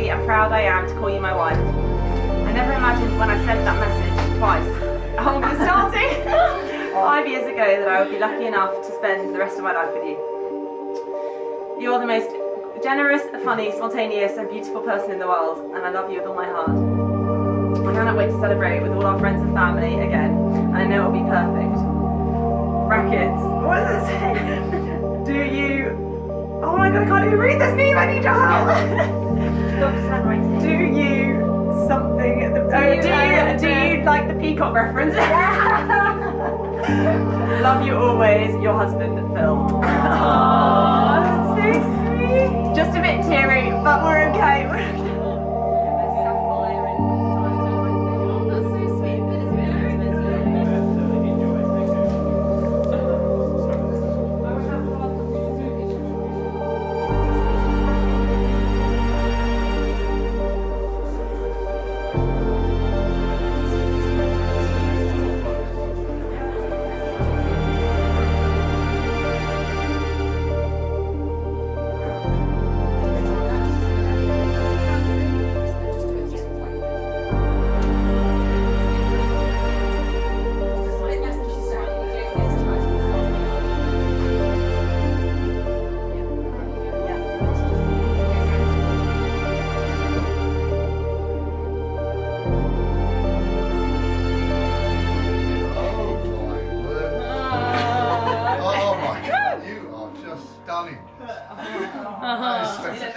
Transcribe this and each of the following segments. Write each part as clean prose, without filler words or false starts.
and proud I am to call you my wife. I never imagined when I sent that message twice, starting 5 years ago, that I would be lucky enough to spend the rest of my life with you. You're the most generous, funny, spontaneous and beautiful person in the world, and I love you with all my heart. I cannot wait to celebrate with all our friends and family again, and I know it'll be perfect. Brackets. What does it say? Do you... Oh my god, I can't even read this name, I need your help! Do you something at the... Do you like the peacock reference? Love you always, your husband, Phil. Aww, that's so sweet. Just a bit teary, but we're okay.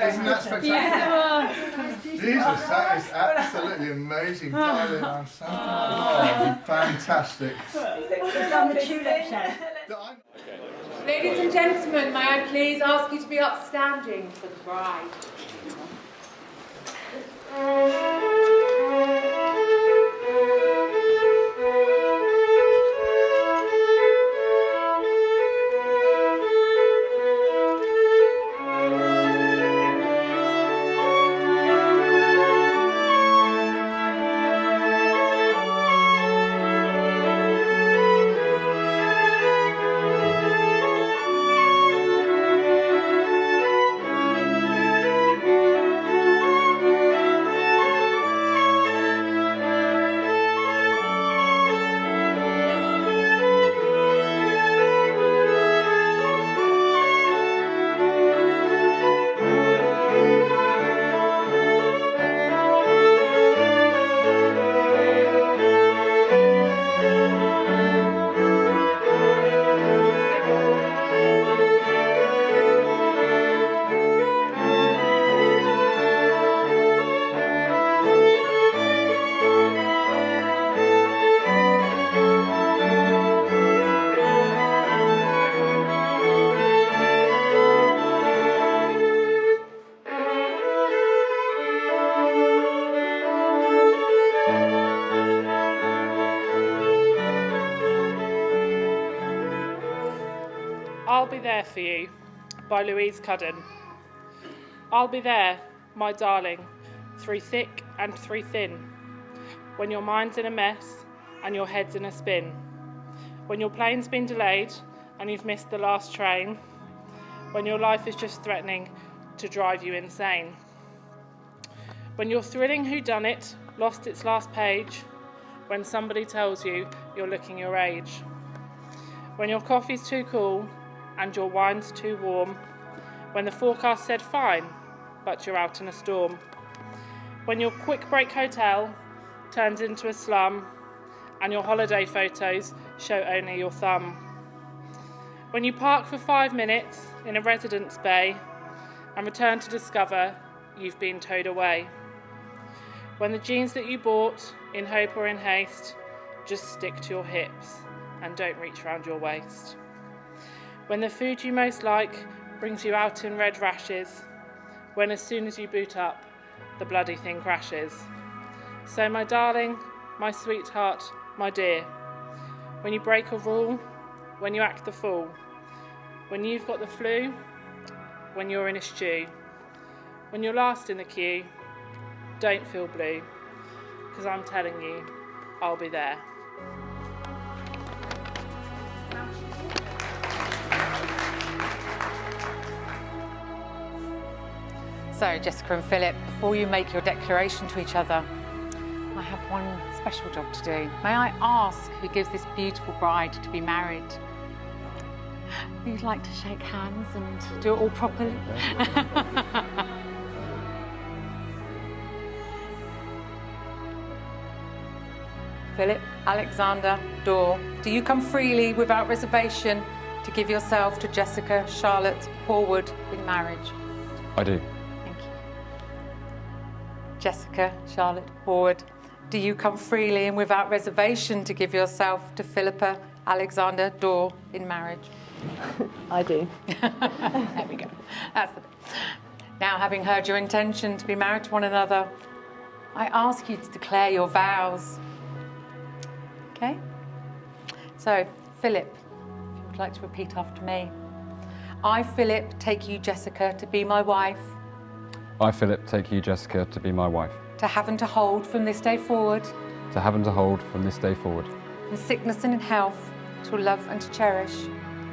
Isn't that spectacular? Jesus, that is absolutely amazing, darling. I'm so fantastic. Ladies and gentlemen, may I please ask you to be upstanding for the bride. I'll Be There For You by Louise Cudden. I'll be there, my darling, through thick and through thin, when your mind's in a mess and your head's in a spin, when your plane's been delayed and you've missed the last train, when your life is just threatening to drive you insane, when your thrilling whodunit lost its last page, when somebody tells you you're looking your age, when your coffee's too cool and your wine's too warm, when the forecast said fine, but you're out in a storm, when your quick break hotel turns into a slum and your holiday photos show only your thumb, when you park for 5 minutes in a residence bay and return to discover you've been towed away, when the jeans that you bought in hope or in haste just stick to your hips and don't reach round your waist, when the food you most like brings you out in red rashes, when as soon as you boot up, the bloody thing crashes. So my darling, my sweetheart, my dear, when you break a rule, when you act the fool, when you've got the flu, when you're in a stew, when you're last in the queue, don't feel blue, because I'm telling you, I'll be there. So, Jessica and Philip, before you make your declaration to each other, I have one special job to do. May I ask who gives this beautiful bride to be married? Who'd like to shake hands and do it all properly? Philip, Alexander, Dor, do you come freely without reservation to give yourself to Jessica, Charlotte, Horwood in marriage? I do. Thank you. Jessica, Charlotte, Horwood, do you come freely and without reservation to give yourself to Philippa, Alexander, Dor in marriage? I do. There we go. That's the bit. Now, having heard your intention to be married to one another, I ask you to declare your vows. Okay? So, Philip, if you would like to repeat after me. I, Philip, take you, Jessica, to be my wife, I, Philip, take you, Jessica, to be my wife, to have and to hold from this day forward, to have and to hold from this day forward, in sickness and in health, to love and to cherish,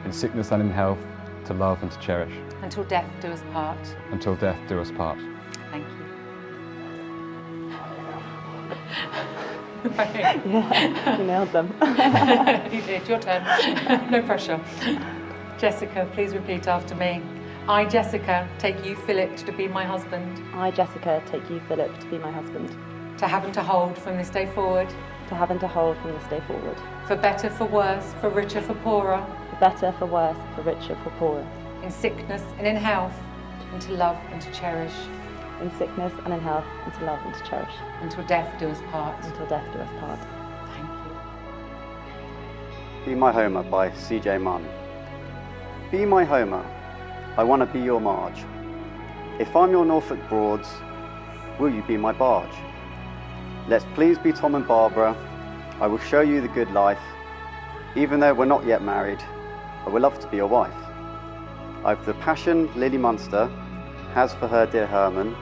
in sickness and in health, to love and to cherish, until death do us part. until death do us part. Thank you. Yeah, you nailed them. You did, your turn. No pressure. Jessica, please repeat after me. I, Jessica, take you, Philip, to be my husband, I, Jessica, take you, Philip, to be my husband, to have and to hold from this day forward, to have and to hold from this day forward, for better, for worse, for richer, for poorer, for better, for worse, for richer, for poorer, in sickness and in health, and to love and to cherish, in sickness and in health, and to love and to cherish, until death do us part. until death do us part. Thank you. Be My Homer by C.J. Munn. Be my Homer, I want to be your Marge. If I'm your Norfolk Broads, will you be my barge? Let's please be Tom and Barbara, I will show you the good life. Even though we're not yet married, I would love to be your wife. I've the passion Lily Munster has for her dear Herman.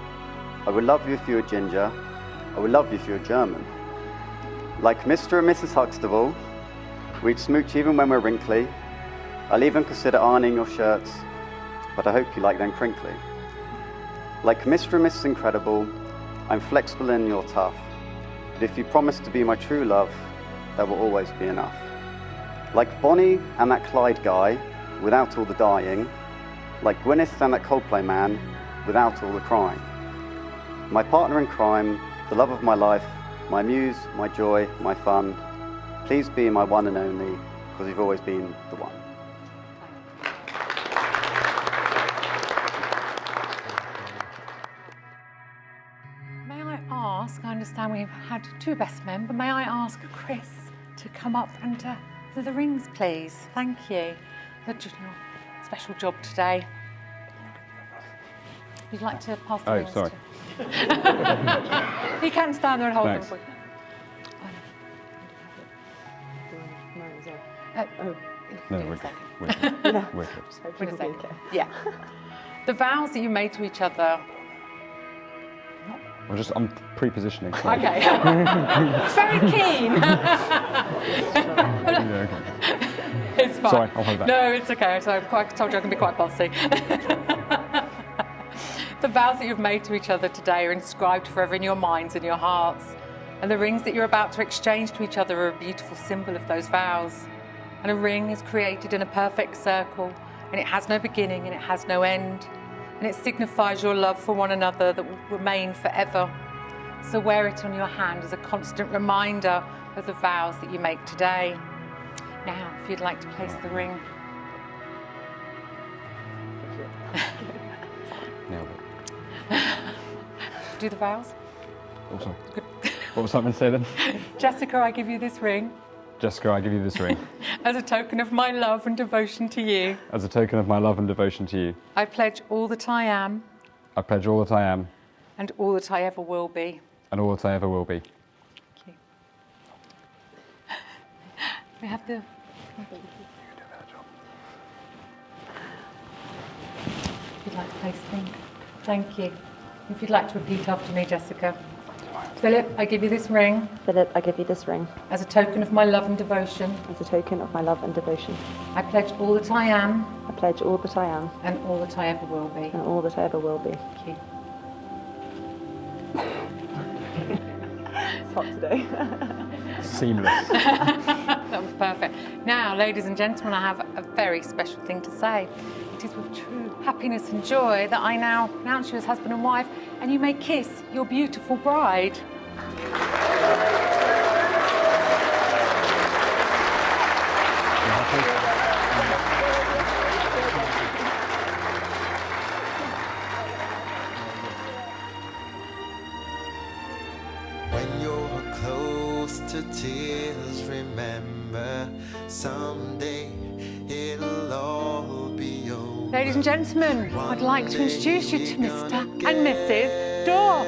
I would love you if you're ginger, I would love you if you're German. Like Mr. and Mrs. Huxtable, we'd smooch even when we're wrinkly. I'll even consider ironing your shirts, but I hope you like them crinkly. Like Mr. and Mrs. Incredible, I'm flexible and you're tough. But if you promise to be my true love, that will always be enough. Like Bonnie and that Clyde guy, without all the dying. Like Gwyneth and that Coldplay man, without all the crying. My partner in crime, the love of my life, my muse, my joy, my fun. Please be my one and only, because you've always been the one. May I ask, I understand we've had two best men, but may I ask Chris to come up and do the rings, please? Thank you. Your special job today. You'd like to pass the rings? sorry. You can stand there and hold Thanks. them. No, In a we're second. good. We're good. In a second. Yeah. The vows that you made to each other. I'm pre-positioning. Okay. Very keen. Yeah, okay. It's fine. Sorry, I'll hold back. No, it's okay. So I told you I can be quite bossy. The vows that you've made to each other today are inscribed forever in your minds and your hearts. And the rings that you're about to exchange to each other are a beautiful symbol of those vows. And a ring is created in a perfect circle, and it has no beginning and it has no end. And it signifies your love for one another that will remain forever. So wear it on your hand as a constant reminder of the vows that you make today. Now, if you'd like to place the ring. Nailed it. Do the vows. Also, what was something to say then? Jessica, I give you this ring Jessica, I give you this ring as a token of my love and devotion to you. as a token of my love and devotion to you. I pledge all that I am I pledge all that I am and all that I ever will be. and all that I ever will be. Thank you. We have the... If you'd like to place a ring. Thank you. If you'd like to repeat after me, Jessica. Philip, I give you this ring Philip, I give you this ring as a token of my love and devotion. as a token of my love and devotion. I pledge all that I am I pledge all that I am and all that I ever will be. and all that I ever will be. Thank you. It's hot today. Seamless. That was perfect. Now, ladies and gentlemen, I have a very special thing to say. It is with true happiness and joy that I now pronounce you as husband and wife, and you may kiss your beautiful bride. When you're close to tears, remember someday it'll all be over. Ladies and gentlemen, I'd like to introduce you to Mr. and Mrs. Dorr.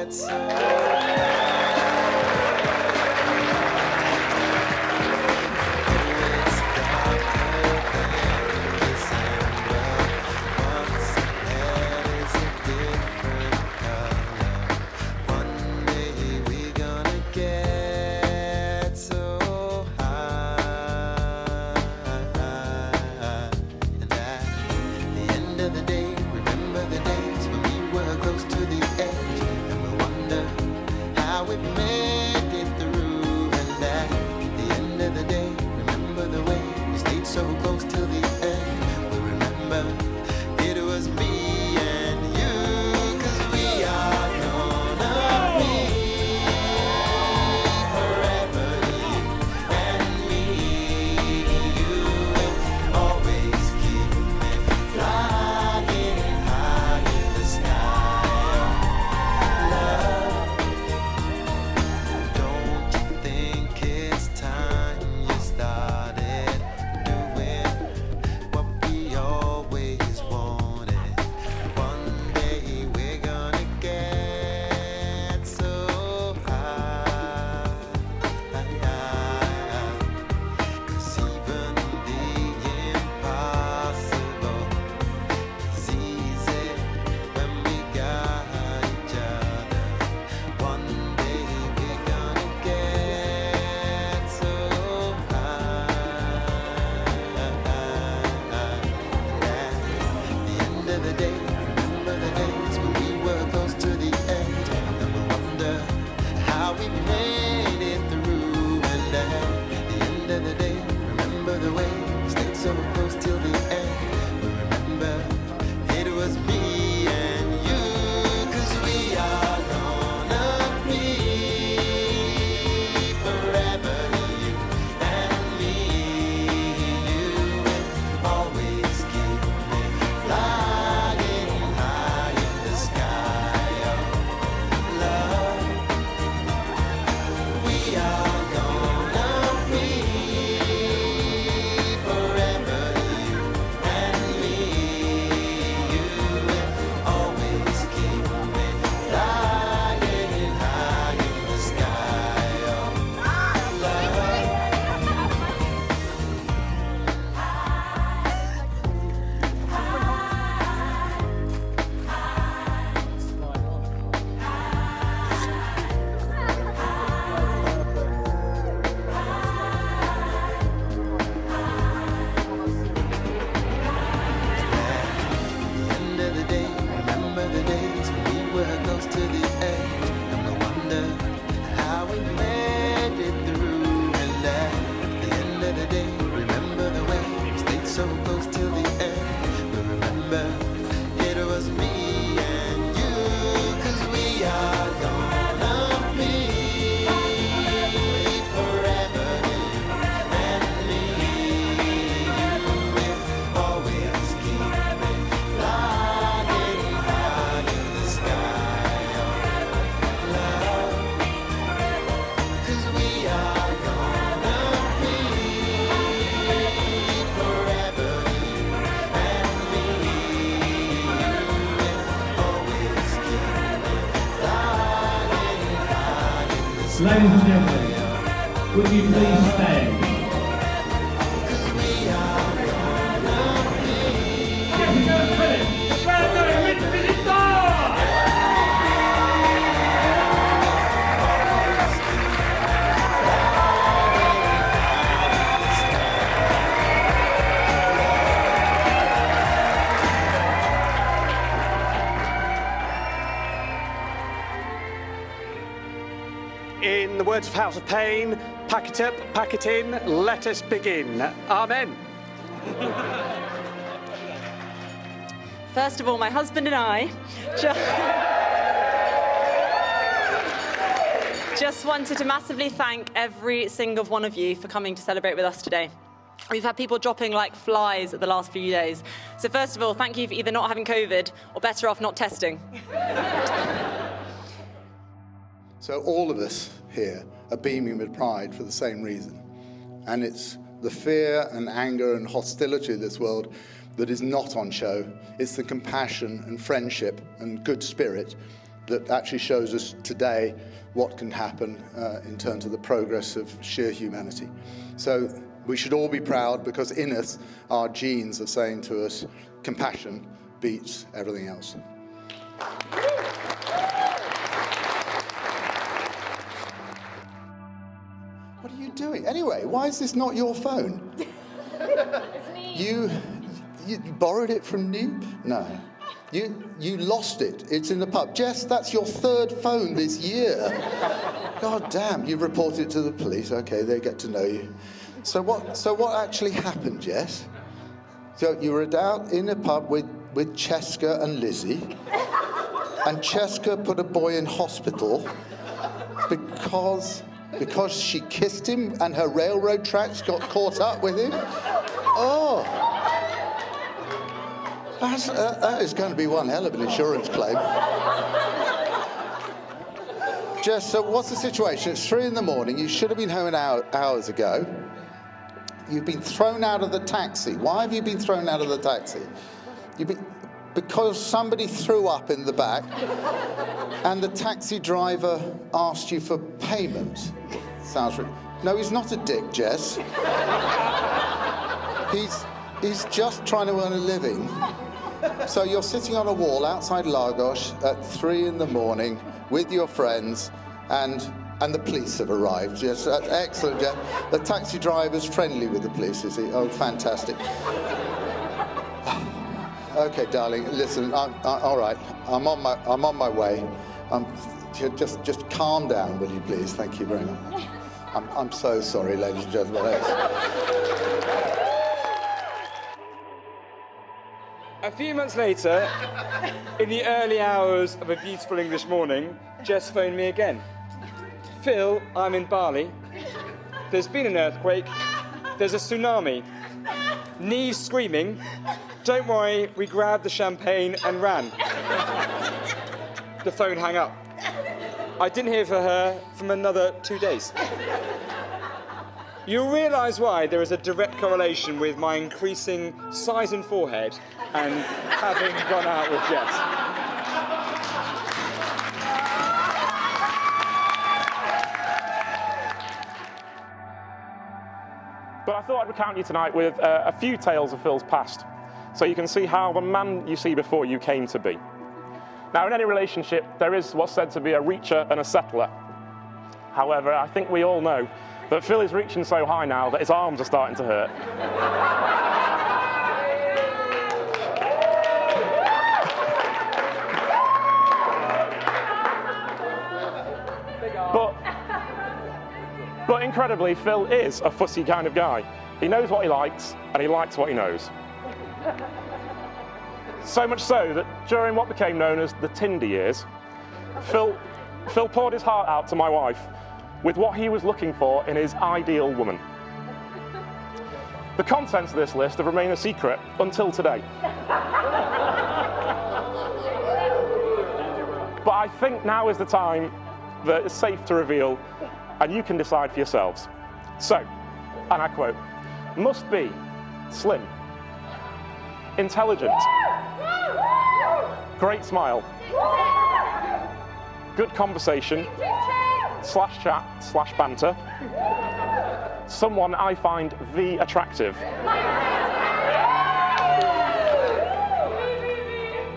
So close till the end, we remember it was me and you, 'cause we are gonna be forever, you and me. You will always keep me flying high in the sky. Love, don't you think it's time you started what we always wanted? One day we're gonna get so high, 'cause even the impossible is easy when we got each other. One day we're gonna get so high. The end of the day, remember the days when we were close to the end, and we wonder how we made it through. And at the end of the day, remember the way we stayed so close till the end. We remember it was me and you, 'cause we are gonna be forever, you and me. You will always keep me flying high in the sky. Oh, love, Ladies and gentlemen, would you please stand? In the words of House of Pain, pack it up, pack it in, let us begin. Amen. First of all, my husband and I just wanted to massively thank every single one of you for coming to celebrate with us today. We've had people dropping like flies at the last few days. So first of all, thank you for either not having COVID or better off not testing. So all of us here are beaming with pride for the same reason. And it's the fear and anger and hostility of this world that is not on show. It's the compassion and friendship and good spirit that actually shows us today what can happen in terms of the progress of sheer humanity. So we should all be proud because in us, our genes are saying to us, compassion beats everything else. What are you doing? Anyway, why is this not your phone? It's neat. You borrowed it from Noob? No. You lost it. It's in the pub. Jess, that's your third phone this year. God damn, you reported it to the police. Okay, they get to know you. So what actually happened, Jess? So you were out in a pub with Cheska and Lizzie, and Cheska put a boy in hospital because she kissed him and her railroad tracks got caught up with him? Oh. That is going to be one hell of an insurance claim. Jess, so what's the situation? It's 3 a.m. You should have been home hours ago. You've been thrown out of the taxi. Why have you been thrown out of the taxi? Because somebody threw up in the back and the taxi driver asked you for payment. Sounds no, he's not a dick, Jess. He's just trying to earn a living. So you're sitting on a wall outside Lagos at 3 a.m. with your friends, and the police have arrived. Yes, excellent. Yeah. The taxi driver's friendly with the police, is he? Oh, fantastic. Okay, darling. Listen, all right. I'm on my way. Just calm down, will you, please? Thank you very much. I'm so sorry, ladies and gentlemen. A few months later, in the early hours of a beautiful English morning, Jess phoned me again. Phil, I'm in Bali. There's been an earthquake. There's a tsunami. Neve screaming. Don't worry, we grabbed the champagne and ran. The phone hung up. I didn't hear from her for another 2 days. You'll realise why there is a direct correlation with my increasing size and forehead and having gone out with Jess. But I thought I'd recount you tonight with a few tales of Phil's past, so you can see how the man you see before you came to be. Now, in any relationship, there is what's said to be a reacher and a settler. However, I think we all know that Phil is reaching so high now that his arms are starting to hurt. But incredibly, Phil is a fussy kind of guy. He knows what he likes, and he likes what he knows. So much so that during what became known as the Tinder years, Phil poured his heart out to my wife with what he was looking for in his ideal woman. The contents of this list have remained a secret until today. But I think now is the time that it's safe to reveal, and you can decide for yourselves. So, and I quote, must be slim, intelligent, great smile, good conversation, /chat/banter. Someone I find attractive.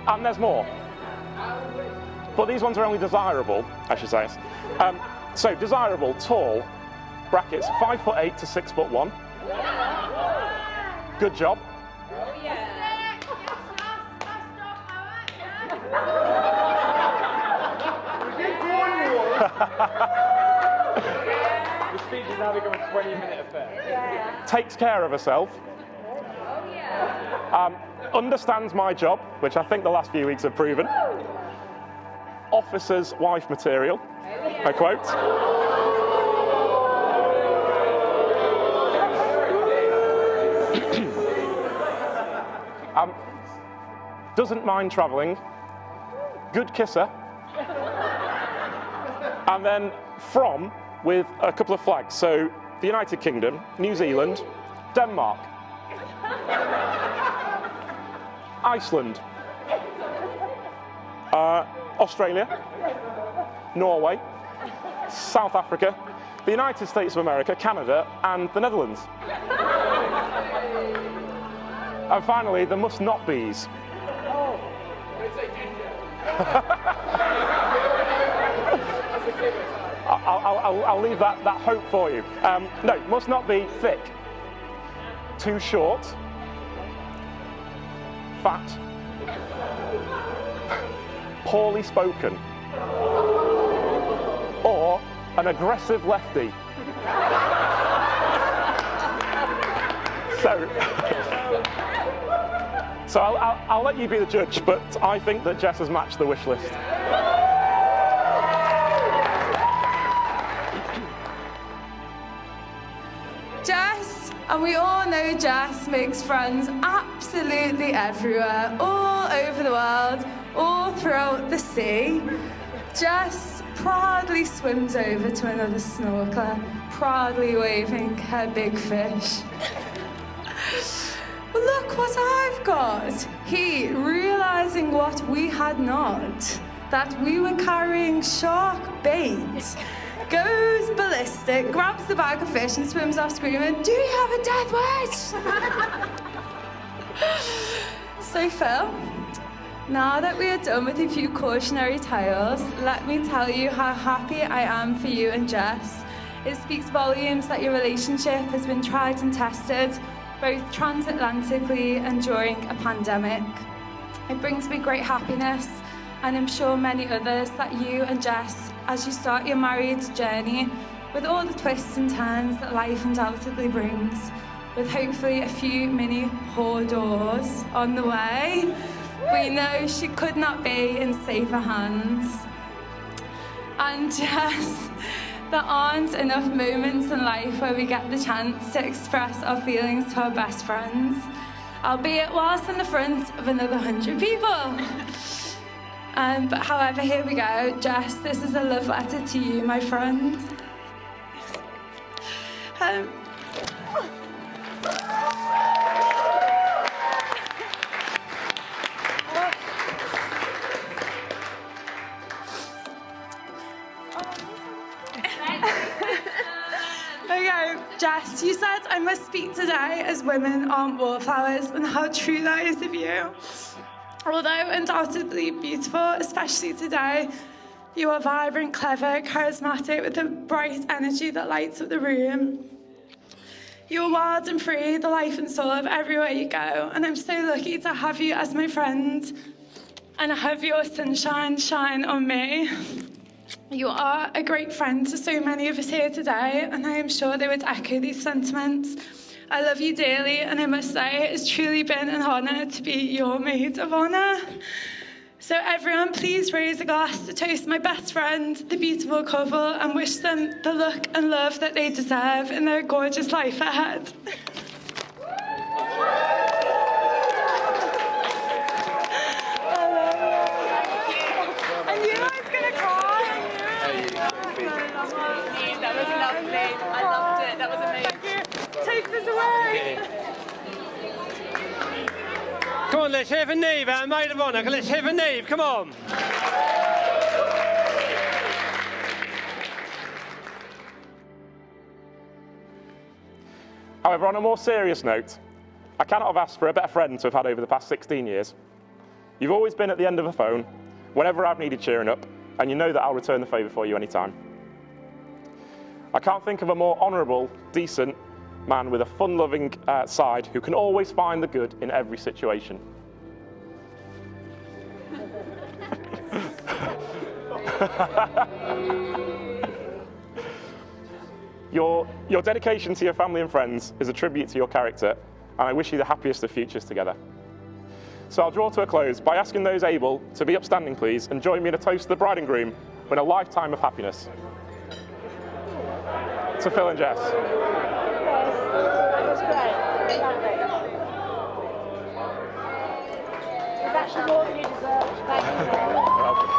And there's more. But these ones are only desirable, I should say. So desirable, tall, brackets 5'8" to 6'1". Good job. The speech is now become a 20-minute affair. Takes care of herself. Understands my job, which I think the last few weeks have proven. Officer's wife material, I quote. Doesn't mind travelling. Good kisser. And then from with a couple of flags. So the United Kingdom, New Zealand, Denmark, Iceland, Australia, Norway, South Africa, the United States of America, Canada, and the Netherlands. And finally, the must not be's. I'll leave that hope for you. No, must not be thick, too short, fat, poorly spoken, or an aggressive lefty. So I'll let you be the judge, but I think that Jess has matched the wish list. Jess, and we all know Jess makes friends absolutely everywhere, all over the world, all throughout the sea. Jess proudly swims over to another snorkeler, proudly waving her big fish. Look what I've got. He, realising what we had not, that we were carrying shark bait, goes ballistic, grabs the bag of fish and swims off screaming, "Do you have a dead weight?" So Phil, now that we are done with a few cautionary tales, let me tell you how happy I am for you and Jess. It speaks volumes that your relationship has been tried and tested, both transatlantically and during a pandemic. It brings me great happiness, and I'm sure many others, that you and Jess, as you start your married journey, with all the twists and turns that life undoubtedly brings, with hopefully a few mini whore doors on the way, we know she could not be in safer hands. And Jess, there aren't enough moments in life where we get the chance to express our feelings to our best friends, albeit whilst in the front of another 100 people. But however, here we go. Jess, this is a love letter to you, my friend. Okay, Jess, you said I must speak today as women aren't wallflowers, and how true that is of you. Although undoubtedly beautiful, especially today, you are vibrant, clever, charismatic, with a bright energy that lights up the room. You're wild and free, the life and soul of everywhere you go, and I'm so lucky to have you as my friend, and have your sunshine shine on me. You are a great friend to so many of us here today, and I am sure they would echo these sentiments. I love you dearly, and I must say it has truly been an honour to be your maid of honour. So everyone, please raise a glass to toast my best friend, the beautiful couple, and wish them the luck and love that they deserve in their gorgeous life ahead. Are you guys gonna cry? That was lovely. I loved it. That was amazing. Take this away. Come on, let's hear for Niamh, our maid of honour. Let's hear for Niamh, come on. However, on a more serious note, I cannot have asked for a better friend to have had over the past 16 years. You've always been at the end of the phone whenever I've needed cheering up, and you know that I'll return the favour for you anytime. I can't think of a more honourable, decent man with a fun-loving side who can always find the good in every situation. Your dedication to your family and friends is a tribute to your character, and I wish you the happiest of futures together. So I'll draw to a close by asking those able to be upstanding, please, and join me in a toast to the bride and groom in a lifetime of happiness. To Phil and Jess. That was great. Lovely. It's actually more than you deserve. Thank you.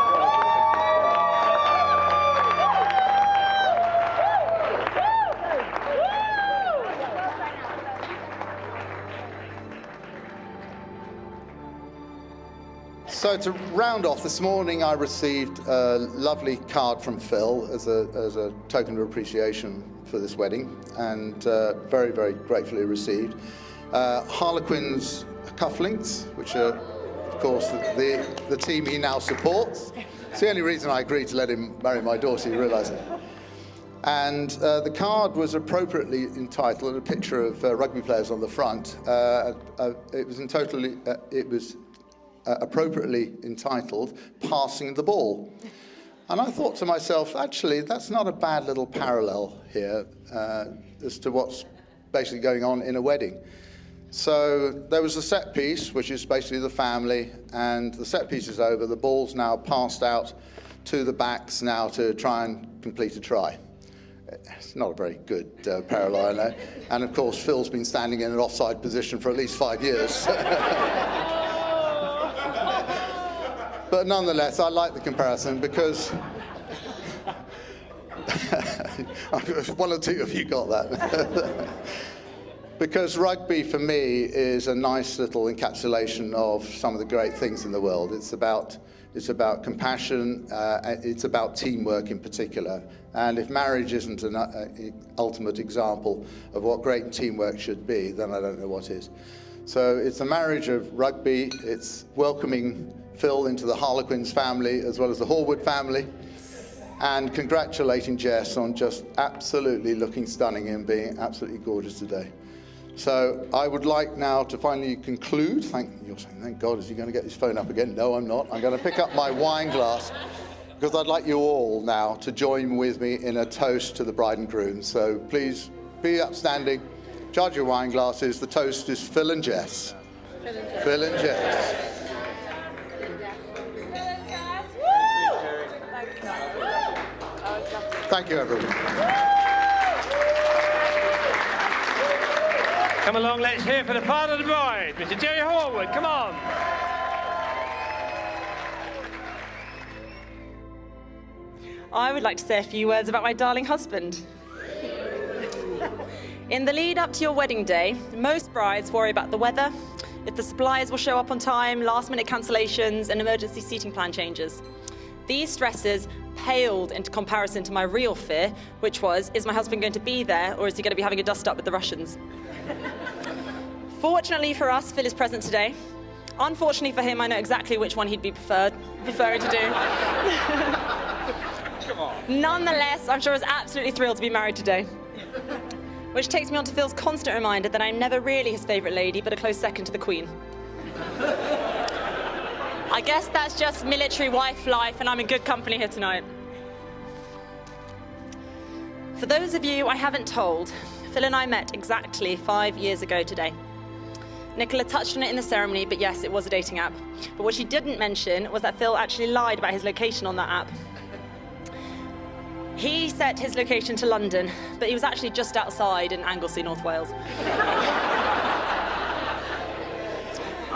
So to round off, this morning I received a lovely card from Phil as a token of appreciation for this wedding, and very, very gratefully received. Harlequins cufflinks, which are, of course, the team he now supports. It's the only reason I agreed to let him marry my daughter, you realise it. And the card was appropriately entitled, a picture of rugby players on the front. It was appropriately entitled Passing the Ball. And I thought to myself, actually, that's not a bad little parallel here as to what's basically going on in a wedding. So there was a set piece, which is basically the family, and the set piece is over. The ball's now passed out to the backs now to try and complete a try. It's not a very good parallel, I know. And of course, Phil's been standing in an offside position for at least 5 years. But nonetheless, I like the comparison because one or two of you got that. Because rugby for me is a nice little encapsulation of some of the great things in the world. It's about compassion, it's about teamwork in particular. And if marriage isn't an ultimate example of what great teamwork should be, then I don't know what is. So it's a marriage of rugby, it's welcoming Phil into the Harlequins family as well as the Horwood family, and congratulating Jess on just absolutely looking stunning and being absolutely gorgeous today. So I would like now to finally conclude. You're saying, thank God, is he going to get his phone up again? No, I'm not. I'm going to pick up my wine glass because I'd like you all now to join with me in a toast to the bride and groom. So please be upstanding, charge your wine glasses. The toast is Phil and Jess. Phil and Jess. Thank you, everyone. Come along, let's hear for the father of the bride, Mr. Jerry Horwood. Come on. I would like to say a few words about my darling husband. In the lead up to your wedding day, most brides worry about the weather, if the suppliers will show up on time, last-minute cancellations, and emergency seating plan changes. These stresses paled into comparison to my real fear, which was, is my husband going to be there, or is he going to be having a dust-up with the Russians? Fortunately for us, Phil is present today. Unfortunately for him, I know exactly which one he'd be preferring to do. Come on. Nonetheless, I'm sure he's absolutely thrilled to be married today. Which takes me on to Phil's constant reminder that I'm never really his favourite lady, but a close second to the Queen. I guess that's just military wife life, and I'm in good company here tonight. For those of you I haven't told, Phil and I met exactly 5 years ago today. Nicola touched on it in the ceremony, but yes, it was a dating app. But what she didn't mention was that Phil actually lied about his location on that app. He set his location to London, but he was actually just outside in Anglesey, North Wales.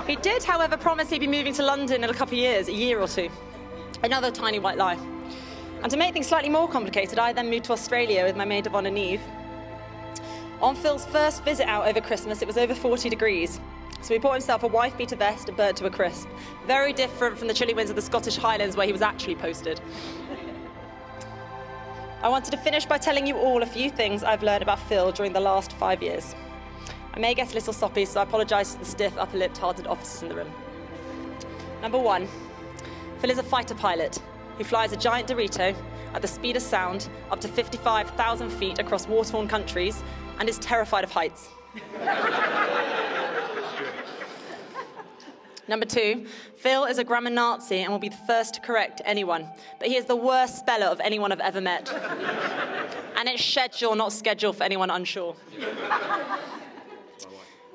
He did, however, promise he'd be moving to London in a couple of years, a year or two. Another tiny white lie. And to make things slightly more complicated, I then moved to Australia with my maid of honour, Neve. On Phil's first visit out over Christmas, it was over 40 degrees. So he bought himself a wife-beater vest and burnt to a crisp. Very different from the chilly winds of the Scottish Highlands where he was actually posted. I wanted to finish by telling you all a few things I've learned about Phil during the last 5 years. I may get a little soppy, so I apologise to the stiff, upper-lipped, hardened officers in the room. Number 1, Phil is a fighter pilot who flies a giant Dorito at the speed of sound up to 55,000 feet across war-torn countries and is terrified of heights. Number 2, Phil is a grammar Nazi and will be the first to correct anyone, but he is the worst speller of anyone I've ever met. And it's schedule, not schedule, for anyone unsure.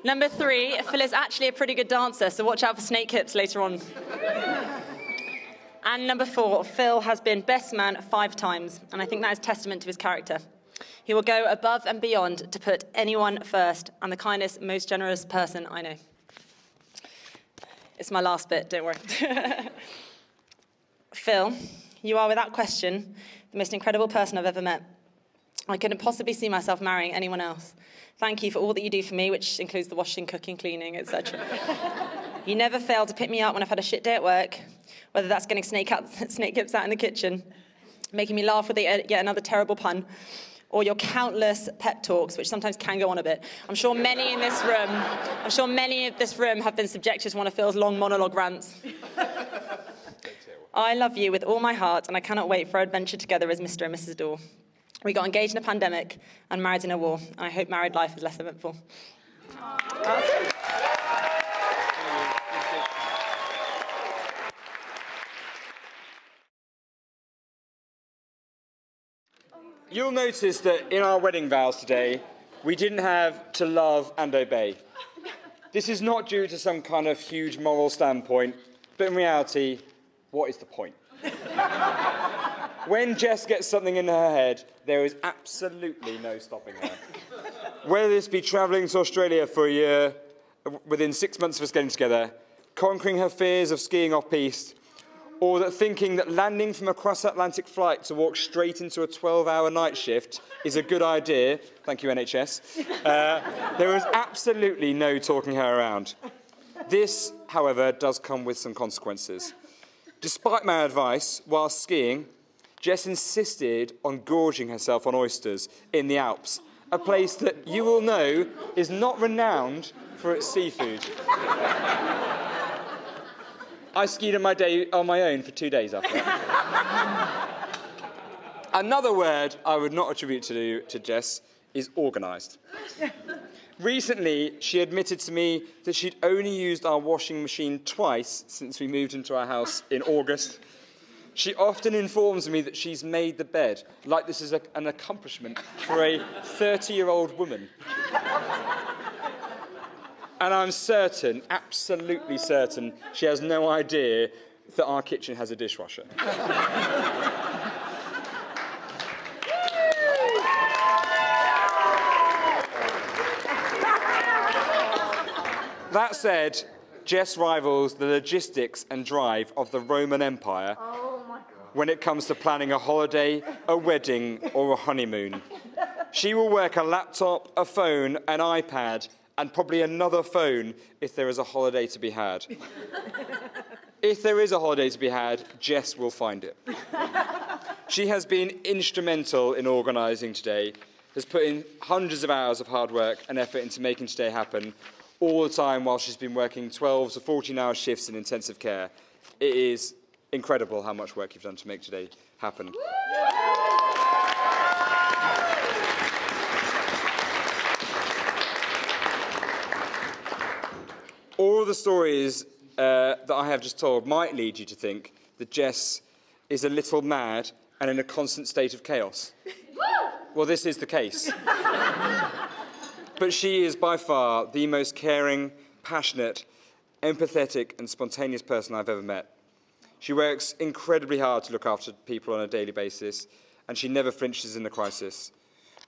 Number 3, Phil is actually a pretty good dancer, so watch out for snake hips later on. And number 4, Phil has been best man 5 times, and I think that is testament to his character. He will go above and beyond to put anyone first, and the kindest, most generous person I know. It's my last bit, don't worry. Phil, you are without question the most incredible person I've ever met. I couldn't possibly see myself marrying anyone else. Thank you for all that you do for me, which includes the washing, cooking, cleaning, etc. You never fail to pick me up when I've had a shit day at work, whether that's getting snake hips out in the kitchen, making me laugh with yet another terrible pun, or your countless pep talks, which sometimes can go on a bit. I'm sure many of this room have been subjected to one of Phil's long monologue rants. I love you with all my heart, and I cannot wait for our adventure together as Mr. and Mrs. Dorr. We got engaged in a pandemic and married in a war, and I hope married life is less eventful. You'll notice that in our wedding vows today, we didn't have to love and obey. This is not due to some kind of huge moral standpoint, but in reality, what is the point? When Jess gets something in her head, there is absolutely no stopping her. Whether this be travelling to Australia for a year, within 6 months of us getting together, conquering her fears of skiing off-piste, or that thinking that landing from a cross-Atlantic flight to walk straight into a 12-hour night shift is a good idea, thank you NHS, there was absolutely no talking her around. This, however, does come with some consequences. Despite my advice, while skiing, Jess insisted on gorging herself on oysters in the Alps, a place that you will know is not renowned for its seafood. I skied on my own for 2 days after that. Another word I would not attribute to Jess is organised. Recently, she admitted to me that she'd only used our washing machine twice since we moved into our house in August. She often informs me that she's made the bed, like this is an accomplishment for a 30-year-old woman. And I'm certain, absolutely certain, she has no idea that our kitchen has a dishwasher. That said, Jess rivals the logistics and drive of the Roman Empire when it comes to planning a holiday, a wedding, or a honeymoon. She will work a laptop, a phone, an iPad, and probably another phone if there is a holiday to be had. If there is a holiday to be had, Jess will find it. She has been instrumental in organising today, has put in hundreds of hours of hard work and effort into making today happen, all the time while she's been working 12 to 14-hour shifts in intensive care. It is incredible how much work you've done to make today happen. All of the stories that I have just told might lead you to think that Jess is a little mad and in a constant state of chaos. Well, this is the case. But she is by far the most caring, passionate, empathetic and spontaneous person I've ever met. She works incredibly hard to look after people on a daily basis, and she never flinches in a crisis.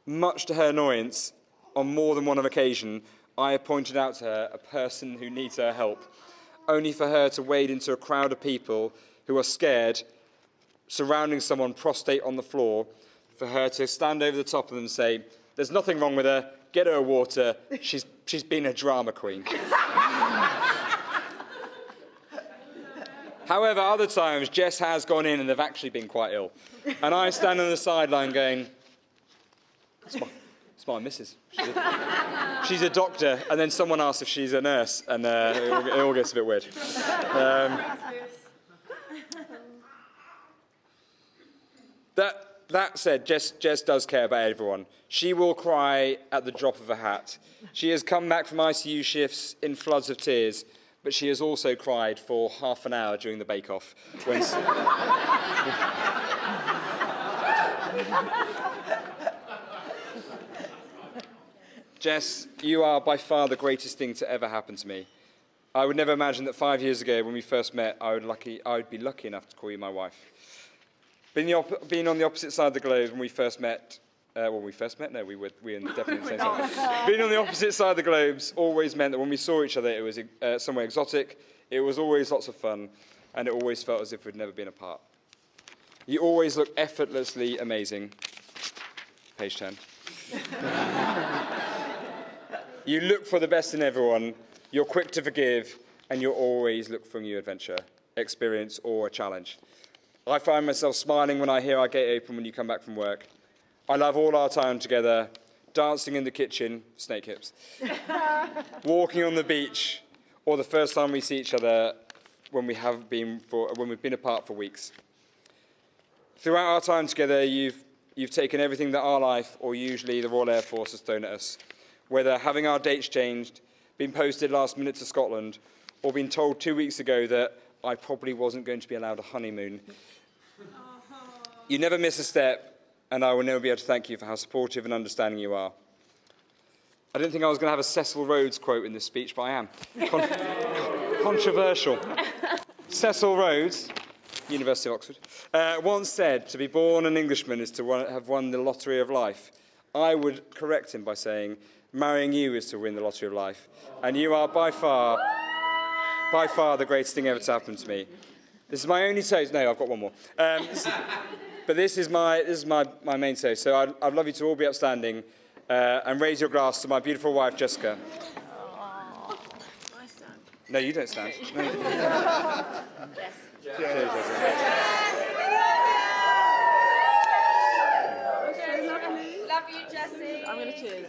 Much to her annoyance, on more than one occasion, I have pointed out to her a person who needs her help, only for her to wade into a crowd of people who are scared, surrounding someone prostrate on the floor, for her to stand over the top of them and say, "There's nothing wrong with her, get her water, she's been a drama queen." However, other times, Jess has gone in and they've actually been quite ill. And I stand on the sideline going, it's It's my missus. She's a doctor, and then someone asks if she's a nurse, and it all gets a bit weird. That said, Jess does care about everyone. She will cry at the drop of a hat. She has come back from ICU shifts in floods of tears, but she has also cried for half an hour during the bake-off. Jess, you are by far the greatest thing to ever happen to me. I would never imagine that 5 years ago, when we first met, I would be lucky enough to call you my wife. Being on the opposite side of the globe when we first met, No, we were definitely in the same side. Being on the opposite side of the globes always meant that when we saw each other, it was somewhere exotic, it was always lots of fun, and it always felt as if we'd never been apart. You always look effortlessly amazing. Page 10. You look for the best in everyone, you're quick to forgive, and you always look for a new adventure, experience, or a challenge. I find myself smiling when I hear our gate open when you come back from work. I love all our time together, dancing in the kitchen, snake hips, walking on the beach, or the first time we see each other when we've been apart for weeks. Throughout our time together, you've taken everything that our life, or usually the Royal Air Force, has thrown at us, whether having our dates changed, being posted last minute to Scotland, or being told 2 weeks ago that I probably wasn't going to be allowed a honeymoon. You never miss a step, and I will never be able to thank you for how supportive and understanding you are. I didn't think I was going to have a Cecil Rhodes quote in this speech, but I am. Controversial. Cecil Rhodes, University of Oxford, once said, to be born an Englishman is to have won the lottery of life. I would correct him by saying, marrying you is to win the lottery of life, and you are by far the greatest thing ever to happen to me. This is my only toast. No, I've got one more. But this is my main toast. So I'd love you to all be upstanding and raise your glass to my beautiful wife, Jessica. I stand. No, you don't stand. No, you don't. Yes. Cheers, Jessica. Love you, Jessie. I'm going to cheers.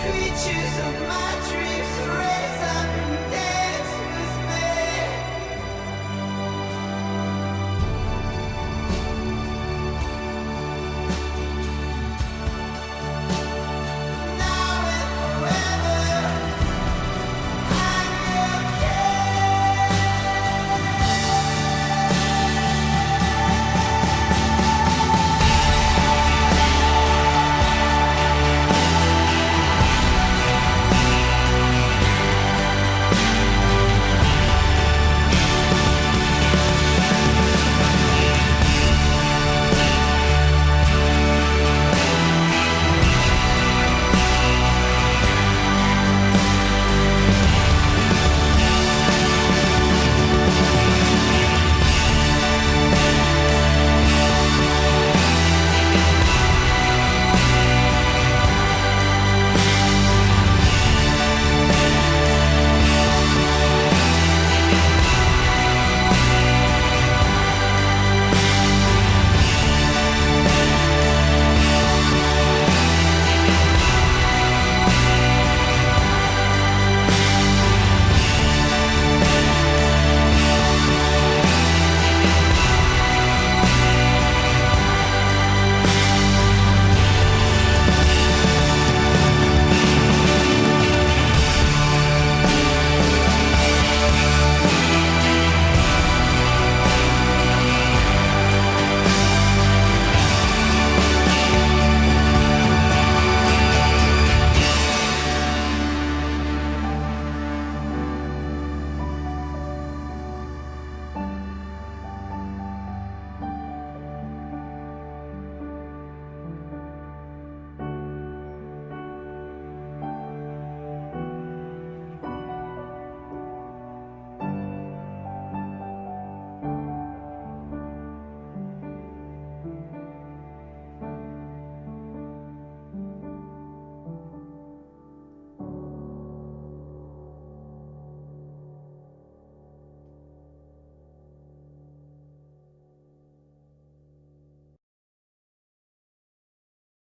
Creatures of my dreams,